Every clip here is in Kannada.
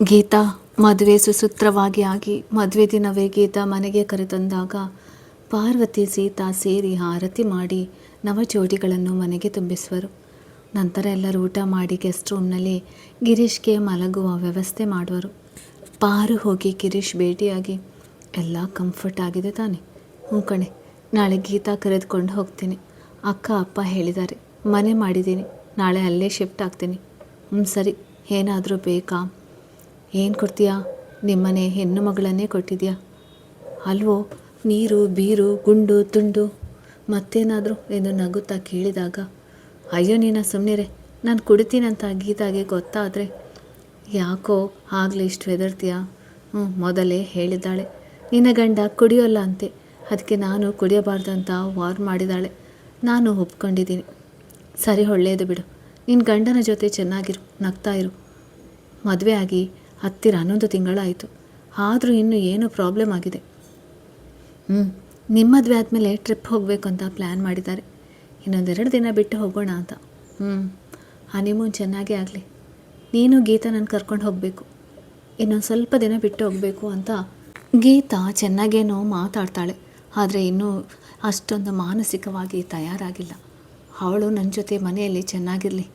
ಗೀತಾ ಮದುವೆ ಸುಸೂತ್ರವಾಗಿ ಆಗಿ ಮದುವೆ ದಿನವೇ ಗೀತಾ ಮನೆಗೆ ಕರೆತಂದಾಗ ಪಾರ್ವತಿ ಸೀತಾ ಸೇರಿ ಆರತಿ ಮಾಡಿ ನವಜೋಡಿಗಳನ್ನು ಮನೆಗೆ ತುಂಬಿಸುವರು. ನಂತರ ಎಲ್ಲರೂ ಊಟ ಮಾಡಿ ಗೆಸ್ಟ್ ರೂಮ್ನಲ್ಲಿ ಗಿರೀಶ್ಗೆ ಮಲಗುವ ವ್ಯವಸ್ಥೆ ಮಾಡುವರು. ಪಾರು ಹೋಗಿ ಗಿರೀಶ್ ಭೇಟಿಯಾಗಿ ಎಲ್ಲ ಕಂಫರ್ಟ್ ಆಗಿದೆ ತಾನೆ? ಹ್ಞೂ ಕಣೆ, ನಾಳೆ ಗೀತಾ ಕರೆದುಕೊಂಡು ಹೋಗ್ತೀನಿ. ಅಕ್ಕ ಅಪ್ಪ ಹೇಳಿದ್ದಾರೆ, ಮನೆ ಮಾಡಿದ್ದೀನಿ, ನಾಳೆ ಅಲ್ಲೇ ಶಿಫ್ಟ್ ಆಗ್ತೀನಿ. ಸರಿ, ಏನಾದರೂ ಬೇಕಾ? ಏನು ಕೊಡ್ತೀಯಾ? ನಿಮ್ಮನೆ ಹೆಣ್ಣು ಮಗಳನ್ನೇ ಕೊಟ್ಟಿದ್ಯಾ ಅಲ್ವೋ? ನೀರು ಬೀರು ಗುಂಡು ತುಂಡು ಮತ್ತೇನಾದರೂ ಎಂದು ನಗುತ್ತಾ ಕೇಳಿದಾಗ, ಅಯ್ಯೋ ನೀನು ಸುಮ್ಮನಿರೆ, ನಾನು ಕುಡಿತೀನಂತ ಗೀತಾಗೆ ಗೊತ್ತಾದರೆ ಯಾಕೋ ಆಗಲೇ ಇಷ್ಟು ಹೆದರ್ತೀಯಾ? ಮೊದಲೇ ಹೇಳಿದ್ದಾಳೆ, ನಿನ್ನ ಗಂಡ ಕುಡಿಯೋಲ್ಲ ಅಂತೆ, ಅದಕ್ಕೆ ನಾನು ಕುಡಿಯಬಾರ್ದಂತ ವಾರ್ ಮಾಡಿದ್ದಾಳೆ. ನಾನು ಒಪ್ಕೊಂಡಿದ್ದೀನಿ. ಸರಿ, ಒಳ್ಳೆಯದು ಬಿಡು. ನಿನ್ನ ಗಂಡನ ಜೊತೆ ಚೆನ್ನಾಗಿರು, ನಗ್ತಾ ಇರು. ಮದುವೆ ಆಗಿ ಹತ್ತಿರ 11 ತಿಂಗಳಾಯಿತು, ಆದರೂ ಇನ್ನೂ ಏನೋ ಪ್ರಾಬ್ಲಮ್ ಆಗಿದೆ. ನಿಮ್ಮ ಮದುವೆ ಆದಮೇಲೆ ಟ್ರಿಪ್ ಹೋಗಬೇಕು ಅಂತ ಪ್ಲ್ಯಾನ್ ಮಾಡಿದ್ದಾರೆ. ಇನ್ನೊಂದೆರಡು ದಿನ ಬಿಟ್ಟು ಹೋಗೋಣ ಅಂತ. ಹನಿಮೂನ್ ಚೆನ್ನಾಗೇ ಆಗಲಿ. ನೀನು ಗೀತಾ ನನ್ನ ಕರ್ಕೊಂಡು ಹೋಗಬೇಕು. ಇನ್ನೊಂದು ಸ್ವಲ್ಪ ದಿನ ಬಿಟ್ಟು ಹೋಗಬೇಕು ಅಂತ ಗೀತಾ ಚೆನ್ನಾಗೇನೋ ಮಾತಾಡ್ತಾಳೆ, ಆದರೆ ಇನ್ನೂ ಅಷ್ಟೊಂದು ಮಾನಸಿಕವಾಗಿ ತಯಾರಾಗಿಲ್ಲ. ಅವಳು ನನ್ನ ಜೊತೆ ಮನೆಯಲ್ಲಿ ಚೆನ್ನಾಗಿರಲಿ,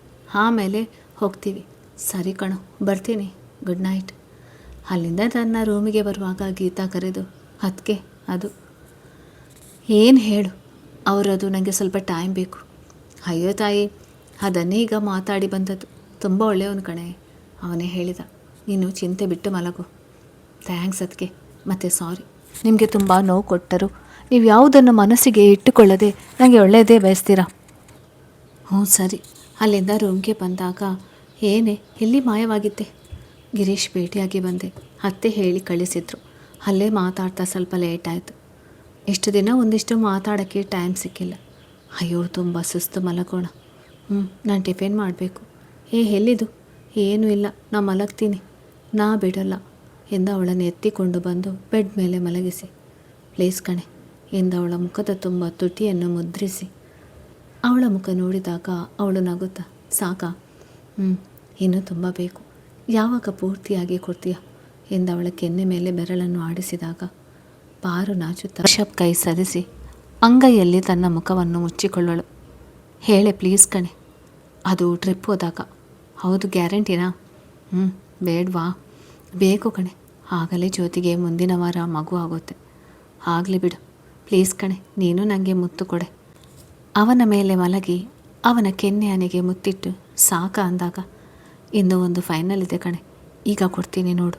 ಆಮೇಲೆ ಹೋಗ್ತೀವಿ. ಸರಿ ಕಣೋ, ಬರ್ತೀನಿ, ಗುಡ್ ನೈಟ್. ಅಲ್ಲಿಂದ ತನ್ನ ರೂಮಿಗೆ ಬರುವಾಗ ಗೀತಾ ಕರೆದು, ಅದಕ್ಕೆ ಅದು ಏನು ಹೇಳು, ಅವರದು ನನಗೆ ಸ್ವಲ್ಪ ಟೈಮ್ ಬೇಕು. ಅಯ್ಯೋ ತಾಯಿ, ಅದನ್ನೇ ಈಗ ಮಾತಾಡಿ ಬಂದದ್ದು. ತುಂಬ ಒಳ್ಳೆಯವನು ಕಣೆ. ಅವನೇ ಹೇಳಿದ, ನೀನು ಚಿಂತೆ ಬಿಟ್ಟು ಮಲಗು. ಥ್ಯಾಂಕ್ಸ್ ಅದಕ್ಕೆ, ಮತ್ತು ಸಾರಿ, ನಿಮಗೆ ತುಂಬ ನೋವು ಕೊಟ್ಟರು. ನೀವು ಯಾವುದನ್ನು ಮನಸ್ಸಿಗೆ ಇಟ್ಟುಕೊಳ್ಳದೆ ನನಗೆ ಒಳ್ಳೆಯದೇ ಬಯಸ್ತೀರಾ? ಸರಿ. ಅಲ್ಲಿಂದ ರೂಮ್ಗೆ ಬಂದಾಗ, ಏನೇ ಎಲ್ಲಿ ಮಾಯವಾಗಿದ್ದೆ? ಗಿರೀಶ್ ಭೇಟಿಯಾಗಿ ಬಂದೆ, ಅತ್ತೆ ಹೇಳಿ ಕಳಿಸಿದ್ರು. ಅಲ್ಲೇ ಮಾತಾಡ್ತಾ ಸ್ವಲ್ಪ ಲೇಟ್ ಆಯಿತು. ಇಷ್ಟು ದಿನ ಒಂದಿಷ್ಟು ಮಾತಾಡೋಕ್ಕೆ ಟೈಮ್ ಸಿಕ್ಕಿಲ್ಲ. ಅಯ್ಯೋ ತುಂಬ ಸುಸ್ತು, ಮಲಗೋಣ. ನಾನು ಟಿಫಿನ್ ಮಾಡಬೇಕು. ಎಲ್ಲಿದು? ಏನೂ ಇಲ್ಲ, ನಾ ಮಲಗ್ತೀನಿ. ನಾ ಬಿಡಲ್ಲ ಎಂದು ಅವಳನ್ನು ಎತ್ತಿಕೊಂಡು ಬಂದು ಬೆಡ್ ಮೇಲೆ ಮಲಗಿಸಿ, ಪ್ಲೀಸ್ ಕಣೆ ಎಂದು ಅವಳ ಮುಖದ ತುಂಬ ತುಟಿಯನ್ನು ಮುದ್ರಿಸಿ ಅವಳ ಮುಖ ನೋಡಿದಾಗ ಅವಳು ನಗುತ್ತಾ, ಸಾಕಾ? ಇನ್ನೂ ತುಂಬ ಬೇಕು. ಯಾವಾಗ ಪೂರ್ತಿಯಾಗಿ ಕೊಡ್ತೀಯ ಎಂದು ಅವಳ ಕೆನ್ನೆ ಮೇಲೆ ಬೆರಳನ್ನು ಆಡಿಸಿದಾಗ ಪಾರು ನಾಚುತ್ತಾ ರಿಷಬ್ ಕೈ ಸರಿಸಿ ಅಂಗೈಯಲ್ಲಿ ತನ್ನ ಮುಖವನ್ನು ಮುಚ್ಚಿಕೊಳ್ಳಳು. ಹೇಳೆ ಪ್ಲೀಸ್ ಕಣೆ. ಅದು ಟ್ರಿಪ್ ಹೋದಾಗ. ಹೌದು, ಗ್ಯಾರಂಟಿನಾ? ಬೇಡವಾ? ಬೇಕು ಕಣೆ. ಆಗಲೇ ಜ್ಯೋತಿಗೆ ಮುಂದಿನ ವಾರ ಮಗು ಆಗುತ್ತೆ. ಆಗಲಿ ಬಿಡು, ಪ್ಲೀಸ್ ಕಣೆ, ನೀನು ನನಗೆ ಮುತ್ತು ಕೊಡೆ. ಅವನ ಮೇಲೆ ಮಲಗಿ ಅವನ ಕೆನ್ನೆ ಹನೆಗೆ ಮುತ್ತಿಟ್ಟು ಸಾಕ ಅಂದಾಗ, ಇಂದು ಒಂದು ಫೈನಲ್ ಇದೆ ಕಣೆ, ಈಗ ಕೊಡ್ತೀನಿ ನೋಡು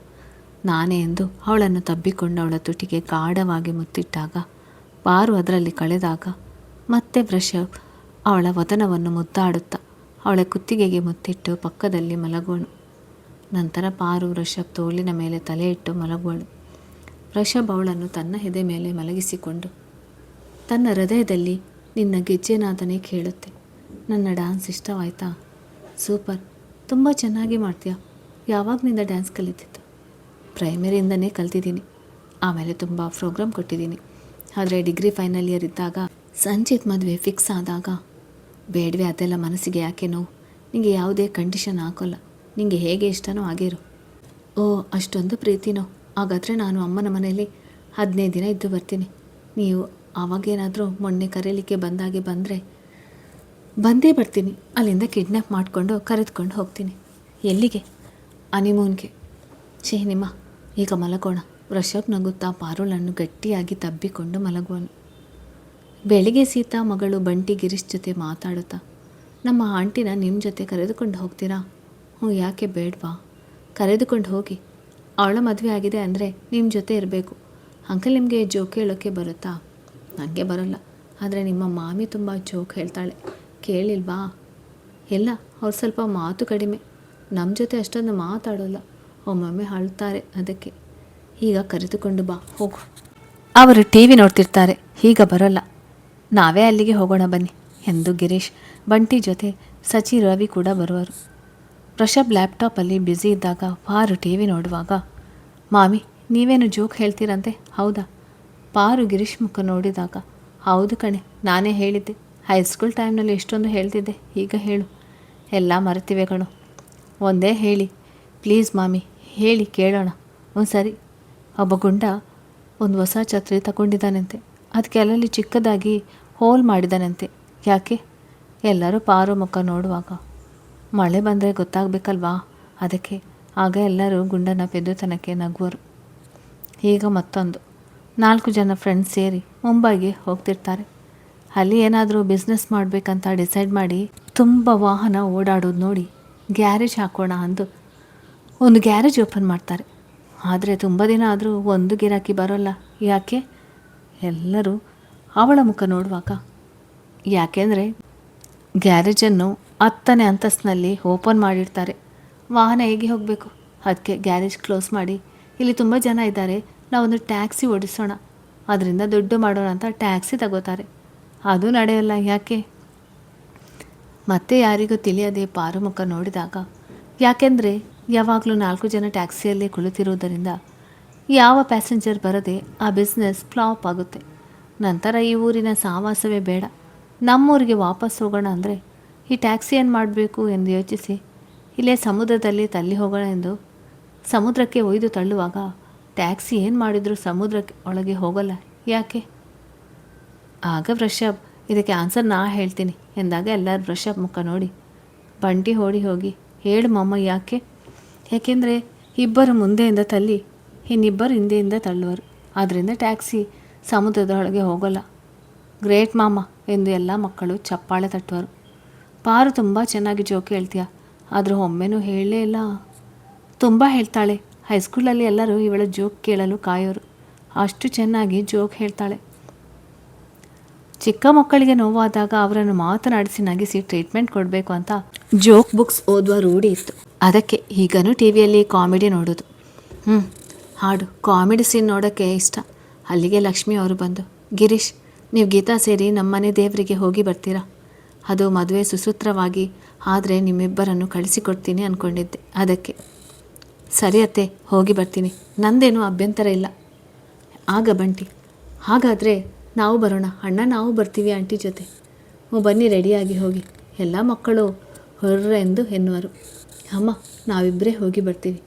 ನಾನೇ ಎಂದು ಅವಳನ್ನು ತಬ್ಬಿಕೊಂಡು ಅವಳ ತುಟಿಗೆ ಗಾಢವಾಗಿ ಮುತ್ತಿಟ್ಟಾಗ ಪಾರು ಅದರಲ್ಲಿ ಕಳೆದಾಗ ಮತ್ತೆ ವೃಷಭ್ ಅವಳ ವದನವನ್ನು ಮುದ್ದಾಡುತ್ತಾ ಅವಳ ಕುತ್ತಿಗೆಗೆ ಮುತ್ತಿಟ್ಟು ಪಕ್ಕದಲ್ಲಿ ಮಲಗುವನು. ನಂತರ ಪಾರು ವೃಷಭ್ ತೋಳಿನ ಮೇಲೆ ತಲೆ ಇಟ್ಟು ಮಲಗುವಳು. ವೃಷಭ್ ಅವಳನ್ನು ತನ್ನ ಎದೆ ಮೇಲೆ ಮಲಗಿಸಿಕೊಂಡು ತನ್ನ ಹೃದಯದಲ್ಲಿ, ನಿನ್ನ ಗೆಜ್ಜೆನಾದನೇ ಕೇಳುತ್ತೆ. ನನ್ನ ಡ್ಯಾನ್ಸ್ ಇಷ್ಟವಾಯ್ತಾ? ಸೂಪರ್, ತುಂಬ ಚೆನ್ನಾಗಿ ಮಾಡ್ತೀಯ. ಯಾವಾಗನಿಂದ ಡ್ಯಾನ್ಸ್ ಕಲಿತಿತ್ತು? ಪ್ರೈಮರಿಯಿಂದನೇ ಕಲ್ತಿದ್ದೀನಿ. ಆಮೇಲೆ ತುಂಬ ಪ್ರೋಗ್ರಾಮ್ ಕೊಟ್ಟಿದ್ದೀನಿ. ಆದರೆ ಡಿಗ್ರಿ ಫೈನಲ್ ಇಯರ್ ಇದ್ದಾಗ ಸಂಚಿತ್ ಮದುವೆ ಫಿಕ್ಸ್ ಆದಾಗ, ಬೇಡವೆ ಅದೆಲ್ಲ ಮನಸ್ಸಿಗೆ ಯಾಕೆ ನೋವು? ನಿಮಗೆ ಯಾವುದೇ ಕಂಡೀಷನ್ ಹಾಕೋಲ್ಲ, ನಿಮಗೆ ಹೇಗೆ ಇಷ್ಟನೋ ಹಾಗೇರು. ಅಷ್ಟೊಂದು ಪ್ರೀತಿನೋ? ಹಾಗಾದರೆ ನಾನು ಅಮ್ಮನ ಮನೆಯಲ್ಲಿ 15 ದಿನ ಇದ್ದು ಬರ್ತೀನಿ. ನೀವು ಆವಾಗೇನಾದರೂ ಮೊನ್ನೆ ಕರೀಲಿಕ್ಕೆ ಬಂದಾಗೆ ಬಂದೇ ಬರ್ತೀನಿ. ಅಲ್ಲಿಂದ ಕಿಡ್ನ್ಯಾಪ್ ಮಾಡಿಕೊಂಡು ಕರೆದುಕೊಂಡು ಹೋಗ್ತೀನಿ. ಎಲ್ಲಿಗೆ? ಹನಿಮೂನ್ಗೆ. ನಿಮ್ಮ ಈಗ ಮಲಗೋಣ. ವೃಷಭ್ ನಗುತ್ತಾ ಪಾರುಳನ್ನು ಗಟ್ಟಿಯಾಗಿ ತಬ್ಬಿಕೊಂಡು ಮಲಗುವನು. ಬೆಳಿಗ್ಗೆ ಸೀತಾ ಮಗಳು ಬಂಟಿ ಗಿರೀಶ್ ಜೊತೆ ಮಾತಾಡುತ್ತಾ, ನಮ್ಮ ಆಂಟಿನ ನಿಮ್ಮ ಜೊತೆ ಕರೆದುಕೊಂಡು ಹೋಗ್ತೀರಾ? ಯಾಕೆ ಬೇಡವಾ? ಕರೆದುಕೊಂಡು ಹೋಗಿ. ಅವಳ ಮದುವೆ ಆಗಿದೆ ಅಂದರೆ ನಿಮ್ಮ ಜೊತೆ ಇರಬೇಕು. ಅಂಕಲ್ ನಿಮಗೆ ಜೋಕ್ ಹೇಳೋಕ್ಕೆ ಬರುತ್ತಾ? ನನಗೆ ಬರೋಲ್ಲ, ಆದರೆ ನಿಮ್ಮ ಮಾಮಿ ತುಂಬ ಜೋಕ್ ಹೇಳ್ತಾಳೆ, ಕೇಳಿಲ್ವಾ? ಎಲ್ಲ ಅವ್ರು ಸ್ವಲ್ಪ ಮಾತು ಕಡಿಮೆ, ನಮ್ಮ ಜೊತೆ ಅಷ್ಟೊಂದು ಮಾತಾಡೋಲ್ಲ, ಒಮ್ಮೊಮ್ಮೆ ಅಳ್ತಾರೆ, ಅದಕ್ಕೆ. ಈಗ ಕರೆದುಕೊಂಡು ಬಾ, ಹೋಗು. ಅವರು TV ನೋಡ್ತಿರ್ತಾರೆ, ಈಗ ಬರೋಲ್ಲ, ನಾವೇ ಅಲ್ಲಿಗೆ ಹೋಗೋಣ ಬನ್ನಿ ಎಂದು ಗಿರೀಶ್ ಬಂಟಿ ಜೊತೆ ಸಚಿ ರವಿ ಕೂಡ ಬರುವರು. ವೃಷಭ್ ಲ್ಯಾಪ್ಟಾಪಲ್ಲಿ ಬ್ಯುಸಿ ಇದ್ದಾಗ ಪಾರು TV ನೋಡುವಾಗ, ಮಾಮಿ ನೀವೇನು ಜೋಕ್ ಹೇಳ್ತೀರಂತೆ, ಹೌದಾ? ಪಾರು ಗಿರೀಶ್ ಮುಖ ನೋಡಿದಾಗ, ಹೌದು ಕಣೆ, ನಾನೇ ಹೇಳಿದ್ದೆ. ಹೈಸ್ಕೂಲ್ ಟೈಮ್ನಲ್ಲಿ ಎಷ್ಟೊಂದು ಹೇಳ್ತಿದ್ದೆ, ಈಗ ಹೇಳು. ಎಲ್ಲ ಮರೆತಿವೆ ಕಣು. ಒಂದೇ ಹೇಳಿ ಪ್ಲೀಸ್ ಮಾಮಿ, ಹೇಳಿ ಕೇಳೋಣ. ಒಂದು ಸರಿ ಒಬ್ಬ ಗುಂಡ ಒಂದು ಹೊಸ ಛತ್ರಿ ತಗೊಂಡಿದ್ದಾನಂತೆ. ಅದಕ್ಕೆ ಅಲ್ಲಲ್ಲಿ ಚಿಕ್ಕದಾಗಿ ಹೋಲ್ ಮಾಡಿದ್ದಾನಂತೆ. ಯಾಕೆ? ಎಲ್ಲರೂ ಪಾರು ಮುಖ ನೋಡುವಾಗ ಮಳೆ ಬಂದರೆ ಗೊತ್ತಾಗಬೇಕಲ್ವಾ, ಅದಕ್ಕೆ. ಆಗ ಎಲ್ಲರೂ ಗುಂಡನ ಪೆದ್ದುತನಕ್ಕೆ ನಗುವರು. ಈಗ ಮತ್ತೊಂದು 4 ಜನ ಫ್ರೆಂಡ್ಸ್ ಸೇರಿ ಮುಂಬೈಗೆ ಹೋಗ್ತಿರ್ತಾರೆ. ಅಲ್ಲಿ ಏನಾದರೂ ಬಿಸ್ನೆಸ್ ಮಾಡಬೇಕಂತ ಡಿಸೈಡ್ ಮಾಡಿ ತುಂಬ ವಾಹನ ಓಡಾಡೋದು ನೋಡಿ ಗ್ಯಾರೇಜ್ ಹಾಕೋಣ ಅಂದು ಒಂದು ಗ್ಯಾರೇಜ್ ಓಪನ್ ಮಾಡ್ತಾರೆ. ಆದರೆ ತುಂಬ ದಿನ ಆದರೂ ಒಂದು ಗಿರಾಕಿ ಬರೋಲ್ಲ. ಯಾಕೆ? ಎಲ್ಲರೂ ಅವಳ ಮುಖ ನೋಡುವಾಗ. ಯಾಕೆಂದರೆ ಗ್ಯಾರೇಜನ್ನು 10ನೇ ಅಂತಸ್ತಿನಲ್ಲಿ ಓಪನ್ ಮಾಡಿರ್ತಾರೆ. ವಾಹನ ಹೇಗೆ ಹೋಗಬೇಕು? ಅದಕ್ಕೆ ಗ್ಯಾರೇಜ್ ಕ್ಲೋಸ್ ಮಾಡಿ, ಇಲ್ಲಿ ತುಂಬ ಜನ ಇದ್ದಾರೆ, ನಾವೊಂದು ಟ್ಯಾಕ್ಸಿ ಓಡಿಸೋಣ, ಅದರಿಂದ ದುಡ್ಡು ಮಾಡೋಣ ಅಂತ ಟ್ಯಾಕ್ಸಿ ತಗೋತಾರೆ. ಅದು ನಡೆಯಲ್ಲ. ಯಾಕೆ? ಮತ್ತೆ ಯಾರಿಗೂ ತಿಳಿಯದೆ ಪಾರು ಮುಖ ನೋಡಿದಾಗ, ಯಾಕೆಂದರೆ ಯಾವಾಗಲೂ 4 ಜನ ಟ್ಯಾಕ್ಸಿಯಲ್ಲೇ ಕುಳಿತಿರುವುದರಿಂದ ಯಾವ ಪ್ಯಾಸೆಂಜರ್ ಬರದೆ ಆ ಬಿಸ್ನೆಸ್ ಫ್ಲಾಪ್ ಆಗುತ್ತೆ. ನಂತರ ಈ ಊರಿನ ಸಾವಾಸವೇ ಬೇಡ, ನಮ್ಮೂರಿಗೆ ವಾಪಸ್ ಹೋಗೋಣ ಅಂದರೆ ಈ ಟ್ಯಾಕ್ಸಿ ಏನು ಮಾಡಬೇಕು ಎಂದು ಯೋಚಿಸಿ ಇಲ್ಲೇ ಸಮುದ್ರದಲ್ಲಿ ತಳ್ಳಿ ಹೋಗೋಣ ಎಂದು ಸಮುದ್ರಕ್ಕೆ ಒಯ್ದು ತಳ್ಳುವಾಗ ಟ್ಯಾಕ್ಸಿ ಏನು ಮಾಡಿದರೂ ಸಮುದ್ರಕ್ಕೆ ಒಳಗೆ ಹೋಗಲ್ಲ. ಯಾಕೆ? ಆಗ ವೃಷಭ್ ಇದಕ್ಕೆ ಆನ್ಸರ್ ನಾ ಹೇಳ್ತೀನಿ ಎಂದಾಗ ಎಲ್ಲರೂ ವೃಷಭ್ ಮುಖ ನೋಡಿ ಬಂಟಿ ಓಡಿ ಹೋಗಿ, ಹೇಳು ಮಮ್ಮ ಯಾಕೆ? ಯಾಕೆಂದರೆ ಇಬ್ಬರು ಮುಂದೆಯಿಂದ ತಳ್ಳಿ ಇನ್ನಿಬ್ಬರು ಹಿಂದೆಯಿಂದ ತಳ್ಳುವರು, ಆದ್ದರಿಂದ ಟ್ಯಾಕ್ಸಿ ಸಮುದ್ರದ ಒಳಗೆ ಹೋಗಲ್ಲ. ಗ್ರೇಟ್ ಮಾಮ ಎಂದು ಎಲ್ಲ ಮಕ್ಕಳು ಚಪ್ಪಾಳೆ ತಟ್ಟುವರು. ಪಾರು ತುಂಬ ಚೆನ್ನಾಗಿ ಜೋಕ್ ಹೇಳ್ತೀಯ, ಆದರೂ ಒಮ್ಮೆನೂ ಹೇಳಲೇ ಇಲ್ಲ. ತುಂಬ ಹೇಳ್ತಾಳೆ. ಹೈಸ್ಕೂಲಲ್ಲಿ ಎಲ್ಲರೂ ಇವಳ ಜೋಕ್ ಕೇಳಲು ಕಾಯೋರು, ಅಷ್ಟು ಚೆನ್ನಾಗಿ ಜೋಕ್ ಹೇಳ್ತಾಳೆ. ಚಿಕ್ಕ ಮಕ್ಕಳಿಗೆ ನೋವಾದಾಗ ಅವರನ್ನು ಮಾತನಾಡಿಸಿ ನಗಿಸಿ ಟ್ರೀಟ್ಮೆಂಟ್ ಕೊಡಬೇಕು ಅಂತ ಜೋಕ್ ಬುಕ್ಸ್ ಓದುವ ರೂಢಿ ಇತ್ತು. ಅದಕ್ಕೆ ಈಗನೂ ಟಿ ವಿಯಲ್ಲಿ ಕಾಮಿಡಿ ನೋಡೋದು. ಹಾಡು ಕಾಮಿಡಿ ಸೀನ್ ನೋಡೋಕ್ಕೆ ಇಷ್ಟ. ಅಲ್ಲಿಗೆ ಲಕ್ಷ್ಮಿ ಅವರು ಬಂದು, ಗಿರೀಶ್, ನೀವು ಗೀತಾ ಸೇರಿ ನಮ್ಮನೆ ದೇವರಿಗೆ ಹೋಗಿ ಬರ್ತೀರಾ? ಅದು ಮದುವೆ ಸುಸೂತ್ರವಾಗಿ ಆದರೆ ನಿಮ್ಮಿಬ್ಬರನ್ನು ಕಳಿಸಿಕೊಡ್ತೀನಿ ಅಂದ್ಕೊಂಡಿದ್ದೆ, ಅದಕ್ಕೆ. ಸರಿ ಅತ್ತೆ, ಹೋಗಿ ಬರ್ತೀನಿ, ನಂದೇನೂ ಅಭ್ಯಂತರ ಇಲ್ಲ. ಆಗ ಬಂಟಿ, ಹಾಗಾದರೆ ನಾವು ಬರೋಣ ಅಣ್ಣ, ನಾವು ಬರ್ತೀವಿ ಆಂಟಿ ಜೊತೆ. ಬನ್ನಿ, ರೆಡಿಯಾಗಿ ಹೋಗಿ. ಎಲ್ಲ ಮಕ್ಕಳು ಹೊರ್ರ ಎಂದು ಎನ್ನುವರು. ಅಮ್ಮ, ನಾವಿಬ್ಬರೇ ಹೋಗಿ ಬರ್ತೀವಿ.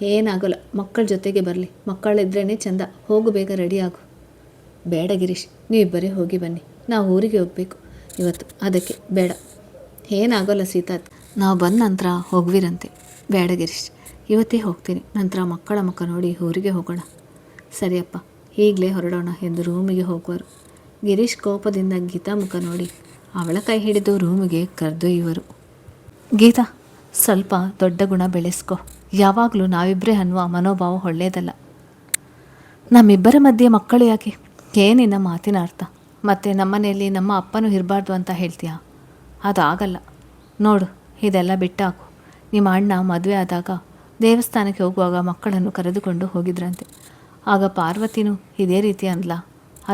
ಏನಾಗೋಲ್ಲ, ಮಕ್ಕಳ ಜೊತೆಗೆ ಬರಲಿ, ಮಕ್ಕಳಿದ್ರೇ ಚಂದ. ಹೋಗು, ಬೇಗ ರೆಡಿಯಾಗು. ಬೇಡ ಗಿರೀಶ್, ನೀವಿಬ್ಬರೇ ಹೋಗಿ ಬನ್ನಿ, ನಾವು ಊರಿಗೆ ಹೋಗಬೇಕು ಇವತ್ತು, ಅದಕ್ಕೆ. ಬೇಡ, ಏನಾಗೋಲ್ಲ ಸೀತಾ, ನಾವು ಬಂದ ನಂತರ ಹೋಗುವಿರಂತೆ. ಬೇಡ ಗಿರೀಶ್, ಇವತ್ತೇ ಹೋಗ್ತೀನಿ, ನಂತರ ಮಕ್ಕಳ ಮುಖ ನೋಡಿ ಊರಿಗೆ ಹೋಗೋಣ. ಸರಿಯಪ್ಪ, ಈಗಲೇ ಹೊರಡೋಣ ಎಂದು ರೂಮಿಗೆ ಹೋಗುವರು. ಗಿರೀಶ್ ಕೋಪದಿಂದ ಗೀತಾ ಮುಖ ನೋಡಿ ಅವಳ ಕೈ ಹಿಡಿದು ರೂಮಿಗೆ ಕರೆದೊಯ್ಯುವರು. ಗೀತಾ, ಸ್ವಲ್ಪ ದೊಡ್ಡ ಗುಣ ಬೆಳೆಸ್ಕೊ. ಯಾವಾಗಲೂ ನಾವಿಬ್ಬರೇ ಅನ್ನುವ ಮನೋಭಾವ ಒಳ್ಳೆಯದಲ್ಲ. ನಮ್ಮಿಬ್ಬರ ಮಧ್ಯೆ ಮಕ್ಕಳು ಯಾಕೆ? ಏನಿನ್ನ ಮಾತಿನ ಅರ್ಥ? ಮತ್ತು ನಮ್ಮನೆಯಲ್ಲಿ ನಮ್ಮ ಅಪ್ಪನೂ ಇರಬಾರ್ದು ಅಂತ ಹೇಳ್ತೀಯಾ? ಅದು ಆಗಲ್ಲ. ನೋಡು, ಇದೆಲ್ಲ ಬಿಟ್ಟಾಕು. ನಿಮ್ಮ ಅಣ್ಣ ಮದುವೆ ಆದಾಗ ದೇವಸ್ಥಾನಕ್ಕೆ ಹೋಗುವಾಗ ಮಕ್ಕಳನ್ನು ಕರೆದುಕೊಂಡು ಹೋಗಿದ್ರಂತೆ. ಆಗ ಪಾರ್ವತಿನೂ ಇದೇ ರೀತಿ ಅಂದ್ಲ,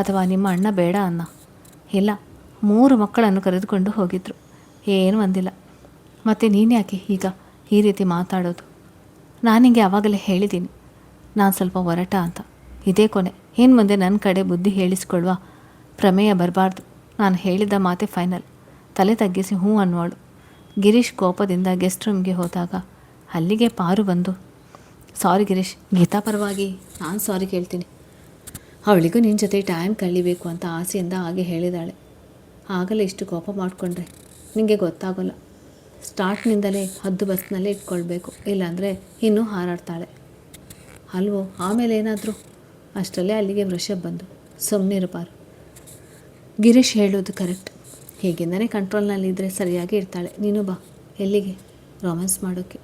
ಅಥವಾ ನಿಮ್ಮ ಅಣ್ಣ ಬೇಡ ಅನ್ನ? ಇಲ್ಲ, 3 ಮಕ್ಕಳನ್ನು ಕರೆದುಕೊಂಡು ಹೋಗಿದ್ರು, ಏನೂ ಅಂದಿಲ್ಲ. ಮತ್ತು ನೀನು ಯಾಕೆ ಈಗ ಈ ರೀತಿ ಮಾತಾಡೋದು? ನಾನು ನಿಂಗೆ ಆವಾಗಲೇ ಹೇಳಿದ್ದೀನಿ, ನಾನು ಸ್ವಲ್ಪ ಹೊರಟ ಅಂತ. ಇದೇ ಕೊನೆ, ಇನ್ನು ಮುಂದೆ ನನ್ನ ಕಡೆ ಬುದ್ಧಿ ಹೇಳಿಸ್ಕೊಳ್ಳುವ ಪ್ರಮೇಯ ಬರಬಾರ್ದು. ನಾನು ಹೇಳಿದ ಮಾತೆ ಫೈನಲ್. ತಲೆ ತಗ್ಗಿಸಿ ಹ್ಞೂ ಅನ್ನುವಳು. ಗಿರೀಶ್ ಕೋಪದಿಂದ ಗೆಸ್ಟ್ ರೂಮ್ಗೆ ಹೋದಾಗ ಅಲ್ಲಿಗೆ ಪಾರು ಬಂದು, ಸಾರಿ ಗಿರೀಶ್, ಗೀತಾ ಪರವಾಗಿ ನಾನು ಸಾರಿ ಕೇಳ್ತೀನಿ. ಅವಳಿಗೂ ನಿನ್ನ ಜೊತೆ ಟೈಮ್ ಕಳೀಬೇಕು ಅಂತ ಆಸೆಯಿಂದ ಹಾಗೆ ಹೇಳಿದಾಳೆ. ಆಗಲೇ ಇಷ್ಟು ಕೋಪ ಮಾಡಿಕೊಂಡ್ರೆ ನಿಮಗೆ ಗೊತ್ತಾಗೋಲ್ಲ. ಸ್ಟಾರ್ಟ್ನಿಂದಲೇ ಹದ್ದು ಬಸ್ನಲ್ಲೇ ಇಟ್ಕೊಳ್ಬೇಕು, ಇಲ್ಲಾಂದರೆ ಇನ್ನೂ ಹಾರಾಡ್ತಾಳೆ ಅಲ್ವೋ? ಆಮೇಲೆ ಏನಾದರೂ? ಅಷ್ಟರಲ್ಲೇ ಅಲ್ಲಿಗೆ ವೃಷಭ್ ಬಂದು, ಸುಮ್ಮನಿರಬಾರು. ಗಿರೀಶ್ ಹೇಳೋದು ಕರೆಕ್ಟ್, ಹೀಗಿಂದನೇ ಕಂಟ್ರೋಲ್ನಲ್ಲಿದ್ದರೆ ಸರಿಯಾಗಿ ಇರ್ತಾಳೆ. ನೀನು ಬಾ. ಎಲ್ಲಿಗೆ? ರೊಮ್ಯಾನ್ಸ್ ಮಾಡೋಕ್ಕೆ.